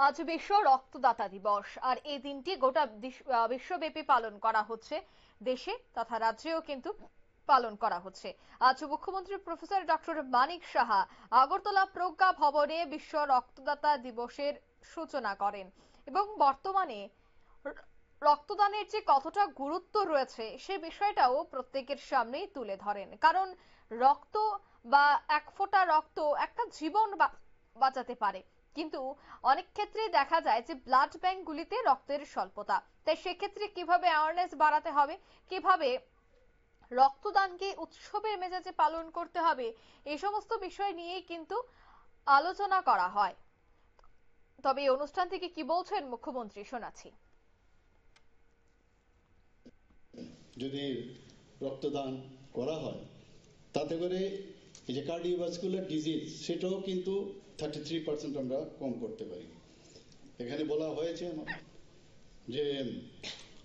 আজ বিশ্ব রক্তদাতা দিবস, আর এই দিনটি গোটা বিশ্বব্যাপী পালন করা হচ্ছে। দেশে তথা রাজ্যেও কিন্তু পালন করা হচ্ছে। আজ মুখ্যমন্ত্রী প্রফেসর ডক্টর মানিক সাহা আগরতলা প্রজ্ঞা ভবনে বিশ্ব রক্তদাতা দিবসের সূচনা করেন এবং বর্তমানে রক্তদানের যে কতটা গুরুত্ব রয়েছে সে বিষয়টাও প্রত্যেকের সামনেই তুলে ধরেন। কারণ রক্ত বা এক ফোঁটা রক্ত একটা জীবন বাঁচাতে পারে, কিন্তু অনেক ক্ষেত্রেই দেখা যায় যে ব্লাড ব্যাংকগুলিতে রক্তের স্বল্পতা। তাই সেক্ষেত্রে কিভাবে অ্যাওয়ারনেস বাড়াতে হবে, কিভাবে রক্তদানকে উৎসবের মেজাজে পালন করতে হবে, এই সমস্ত বিষয় নিয়েই কিন্তু আলোচনা করা হয়। তবে এই অনুষ্ঠান থেকে কি বলছেন মুখ্যমন্ত্রী শোনাচ্ছি। যদি রক্তদান করা হয় তাতে করে এই যে কার্ডিওভাস্কুলার ডিজিজ সেটাও কিন্তু 33% আমরা কম করতে পারি। এখানে বলা হয়েছে যে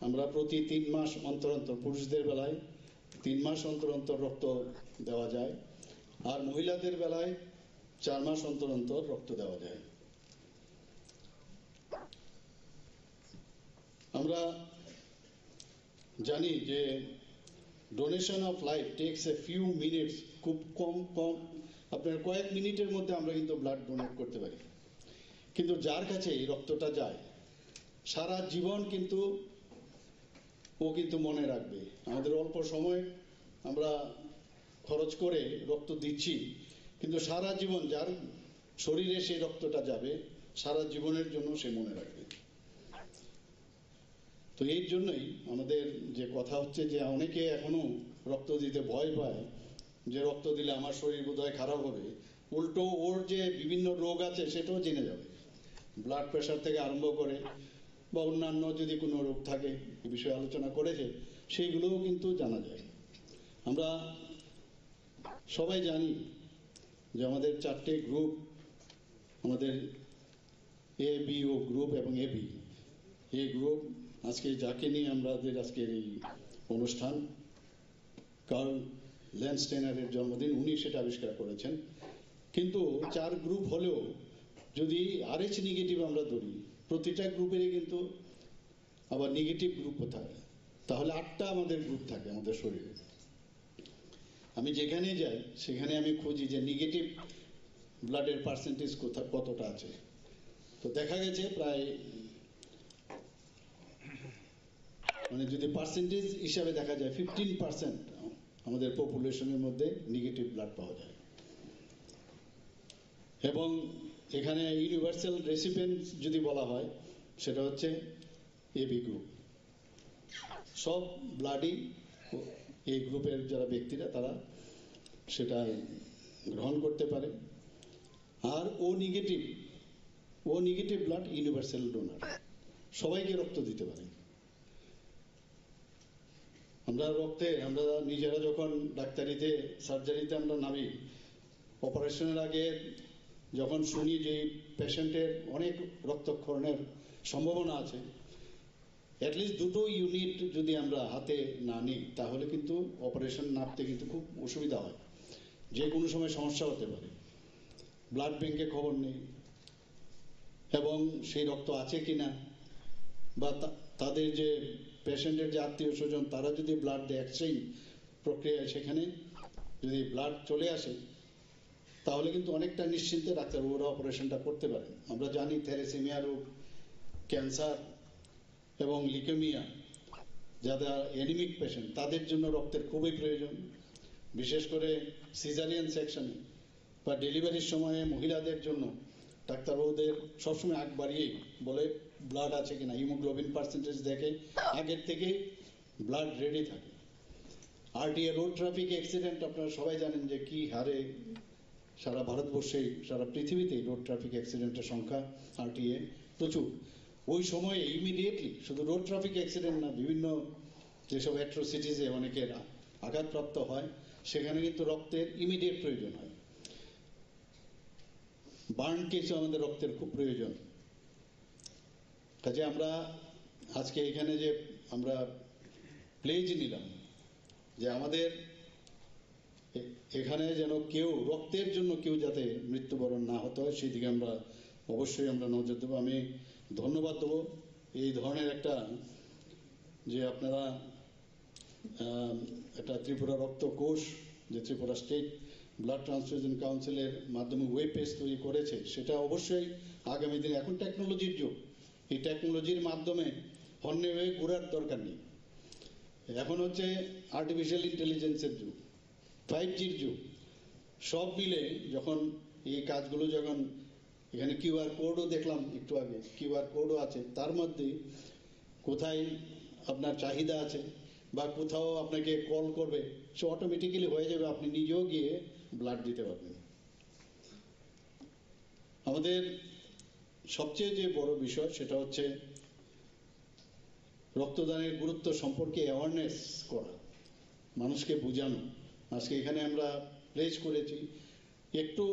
আমরা প্রতি 3 মাস অন্তর অন্তর, পুরুষদের বেলায় 3 মাস অন্তর অন্তর রক্ত দেওয়া যায়, আর মহিলাদের বেলায় 4 মাস অন্তর অন্তর রক্ত দেওয়া যায়। আমরা জানি যে donation of life tax a few minutes, খুব কম আপনার কয়েক মিনিটের মধ্যে আমরা কিন্তু ব্লাড ডোনেট করতে পারি। কিন্তু যার কাছে এই রক্তটা যায় সারা জীবন কিন্তু ও কিন্তু মনে রাখবে। আমাদের অল্প সময় আমরা খরচ করে রক্ত দিচ্ছি, কিন্তু সারা জীবন যার শরীরে সেই রক্তটা যাবে সারা জীবনের জন্য সে মনে রাখবে। তো এই জন্যই আমাদের যে কথা হচ্ছে যে অনেকে এখনো রক্ত দিতে ভয় পায়, যে রক্ত দিলে আমার শরীর বোধহয় খারাপ হবে, উল্টো ওর যে বিভিন্ন রোগ আছে সেটাও জেনে যাবে। ব্লাড প্রেশার থেকে আরম্ভ করে বা অন্যান্য যদি কোনো রোগ থাকে এ বিষয়ে আলোচনা করেছে সেইগুলোও কিন্তু জানা যায়। আমরা সবাই জানি যে আমাদের 4টে গ্রুপ, আমাদের এ বি ও গ্রুপ এবং এবি। এই গ্রুপ আজকে যাকে নিয়ে আমাদের আজকের এই অনুষ্ঠান, কার্ল ল্যান্ডস্টেইনারের জন্মদিন, উনি সেটা আবিষ্কার করেছেন। কিন্তু 4 গ্রুপ হলেও যদি RH নেগেটিভ আমরা ধরি, প্রতিটা গ্রুপেরই কিন্তু আবার নেগেটিভ গ্রুপও থাকে, তাহলে 8টা আমাদের গ্রুপ থাকে আমাদের শরীরে। আমি যেখানে যাই সেখানে আমি খুঁজি যে নেগেটিভ ব্লাডের পার্সেন্টেজ কতটা আছে। তো দেখা গেছে প্রায়, মানে যদি পার্সেন্টেজ হিসাবে দেখা যায় 15% আমাদের পপুলেশনের মধ্যে নেগেটিভ ব্লাড পাওয়া যায়। এবং এখানে ইউনিভার্সাল রেসিপিয়েন্ট যদি বলা হয় সেটা হচ্ছে এবি গ্রুপ। সব ব্লাডই এই গ্রুপের যারা ব্যক্তিরা তারা সেটা গ্রহণ করতে পারে। আর ও নেগেটিভ ব্লাড ইউনিভার্সাল ডোনার, সবাইকে রক্ত দিতে পারে। আমরা নিজেরা যখন ডাক্তারিতে সার্জারিতে আমরা নামি, অপারেশনের আগে যখন শুনি যে পেশেন্টের অনেক রক্তক্ষরণের সম্ভাবনা আছে, অ্যাটলিস্ট 2টো ইউনিট যদি আমরা হাতে না নিই তাহলে কিন্তু অপারেশন নামতে কিন্তু খুব অসুবিধা হয়, যে কোনো সময় সমস্যা হতে পারে। ব্লাড ব্যাংকে খবর নেই এবং সেই রক্ত আছে কিনা, বা তাদের যে পেশেন্টের যে আত্মীয় স্বজন তারা যদি ব্লাড দেয় এক্সচেঞ্জ প্রক্রিয়ায় সেখানে যদি ব্লাড চলে আসে তাহলে কিন্তু অনেকটা নিশ্চিন্তে ডাক্তারবাবুরা অপারেশনটা করতে পারেন। আমরা জানি থ্যালাসেমিয়া রোগ, ক্যান্সার এবং লিউকেমিয়া, যারা অ্যানিমিক পেশেন্ট তাদের জন্য রক্তের খুবই প্রয়োজন। বিশেষ করে সিজারিয়ান সেকশনে বা ডেলিভারির সময়ে মহিলাদের জন্য ডাক্তারবাবুদের সবসময় আগ বাড়িয়েই বলে ব্লাড আছে কিনা, হিমোগ্লোবিন পার্সেন্টেজ দেখে আগের থেকে ব্লাড রেডি থাকে। RTA রোড ট্রাফিক অ্যাক্সিডেন্ট আপনারা সবাই জানেন যে কি হারে সারা ভারতবর্ষেই সারা পৃথিবীতেই রোড ট্রাফিক অ্যাক্সিডেন্টের সংখ্যা RTA প্রচুর। ওই সময়ে ইমিডিয়েটলি শুধু রোড ট্রাফিক অ্যাক্সিডেন্ট না, বিভিন্ন যেসব অ্যাট্রোসিটিসে অনেকের আঘাতপ্রাপ্ত হয় সেখানে কিন্তু রক্তের ইমিডিয়েট প্রয়োজন হয়। বার্ন কেসে আমাদের রক্তের খুব প্রয়োজন। কাজে আমরা আজকে এখানে যে আমরা প্লেজ নিলাম যে আমাদের এখানে যেন কেউ রক্তের জন্য কেউ যাতে মৃত্যুবরণ না হতে হয় সেদিকে আমরা অবশ্যই আমরা নজর দেবো। আমি ধন্যবাদ দেবো এই ধরনের একটা যে আপনারা একটা ত্রিপুরা রক্ত কোষ যে ত্রিপুরা স্টেট ব্লাড ট্রান্সফিউশন কাউন্সিলের মাধ্যমে ওয়েব পেজ তৈরি করেছে, সেটা অবশ্যই আগামী দিনে, এখন টেকনোলজির যুগ, এই টেকনোলজির মাধ্যমে হন্যে হয়ে ঘোরার দরকার নেই। এখন হচ্ছে আর্টিফিশিয়াল ইন্টেলিজেন্সের যুগ, 5Gর যুগ। সব মিলে যখন এই কাজগুলো, যখন এখানে কিউআর কোডও দেখলাম একটু আগে, কিউআর কোডও আছে, তার মধ্যে কোথায় আপনার চাহিদা আছে বা কোথাও আপনাকে কল করবে, সে অটোমেটিক্যালি হয়ে যাবে, আপনি নিজেও গিয়ে ব্লাড দিতে পারবেন। আমাদের সবচেয়ে যে বড় বিষয় সেটা হচ্ছে রক্তদানের গুরুত্ব সম্পর্কে অ্যাওয়ারনেস করা, মানুষকে বোঝানো। আজকে এখানে আমরা প্লেস করেছি, একটু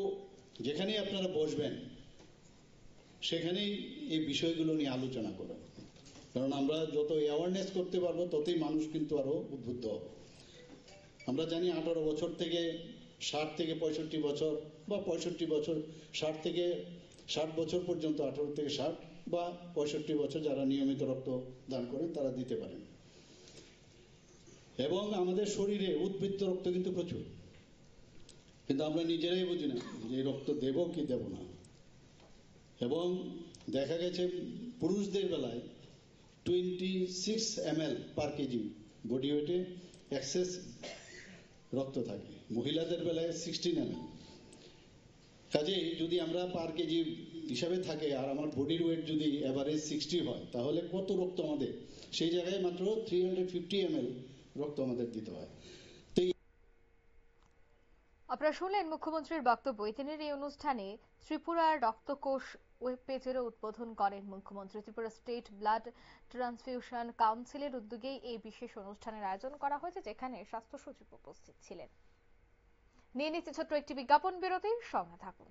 যেখানেই আপনারা বসবেন সেখানেই এই বিষয়গুলো নিয়ে আলোচনা করা, কারণ আমরা যত অ্যাওয়ারনেস করতে পারবো ততই মানুষ কিন্তু আরো উদ্বুদ্ধ হবে। আমরা জানি 18 বছর থেকে 60 থেকে 65 বছর বা 65 বছর, 60 থেকে 60 বছর পর্যন্ত, 18 থেকে 60 বা 65 বছর যারা নিয়মিত রক্ত দান করেন তারা দিতে পারেন। এবং আমাদের শরীরে উদ্বৃত্ত রক্ত কিন্তু প্রচুর, কিন্তু আমরা নিজেরাই বুঝি না যে রক্ত দেব কি দেব না। এবং দেখা গেছে পুরুষদের বেলায় 26 ml পার কেজি বডি ওয়েটে এক্সেস রক্ত থাকে, মহিলাদের বেলায় 16 ml। কাজেই যদি আমরা পার কেজি হিসাবে থাকে আর আমার বডির ওয়েট যদি এভারেজ 60 হয়, তাহলে কত রক্ত আমাদের, সেই জায়গায় মাত্র 350 ml রক্ত আমাদের দিতে হয়। আপনারা শুনলেন মুখ্যমন্ত্রীর বক্তব্য। এদিনের এই অনুষ্ঠানে ত্রিপুরার রক্তকোষ ওয়েব পেজেরও উদ্বোধন করেন মুখ্যমন্ত্রী। ত্রিপুরা স্টেট ব্লাড ট্রান্সফিউশন কাউন্সিলের উদ্যোগেই এই বিশেষ অনুষ্ঠানের আয়োজন করা হয়েছে, যেখানে স্বাস্থ্য সচিব উপস্থিত ছিলেন। নিয়ে নিচ্ছে ছোট্ট একটি বিজ্ঞাপন বিরতি, সঙ্গে থাকুন।